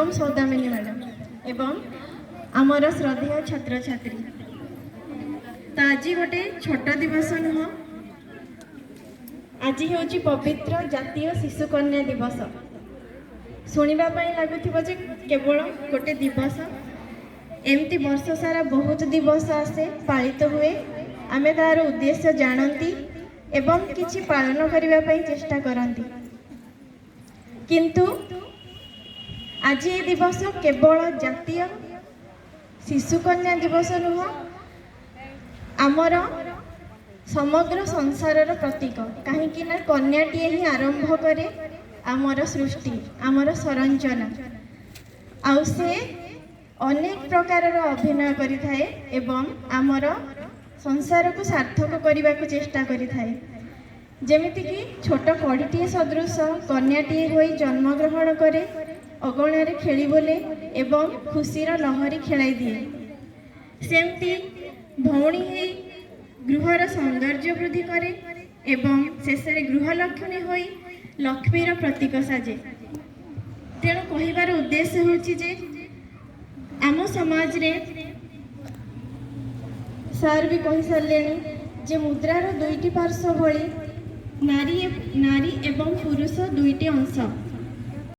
एवं सौदामिनी मैडम एवं आमर श्रद्धेय छात्र छात्री। तो आज गोटे छोट दिवस नुह, आज हूँ पवित्र जातीय शिशु कन्या दिवस। शुणा लगुव केवल गोटे दिवस, एमती वर्ष सारा बहुत दिवस आसे पालित हुए, आमे तार उद्देश्य जानती एवं किछि पालन करने चेष्टा करती। किंतु आज ये दिवस केवल जातीय शिशु कन्या दिवस नुह, आमर समग्र संसार प्रतीक। कहीं कन्याटीए ही आरंभ करे आमर सृष्टि, आमर संरचना। आउ से अनेक प्रकार अभिनय करिथाए एवं आमर संसार को सार्थक करने को चेष्टा करिथाए। जेमिति कि छोट कड़ीटीए सदृश कन्याटीए होई जन्म ग्रहण करे, अगणारे खेली बोले एवं खुशीर लहरी खेलाई दिए। सेमती भौणी है गृहर सौंदर्य वृद्धि करे एवं शेष गृहलक्ष्मी होई लक्ष्मीर प्रतीक साजे। तेणु कहिबार उद्देश्य होछि जे आम समाज रे सार भी कहि सारलेनी जे मुद्रार दुईटी पार्श्व भली नारी एवं पुरुष दुईटी अंश।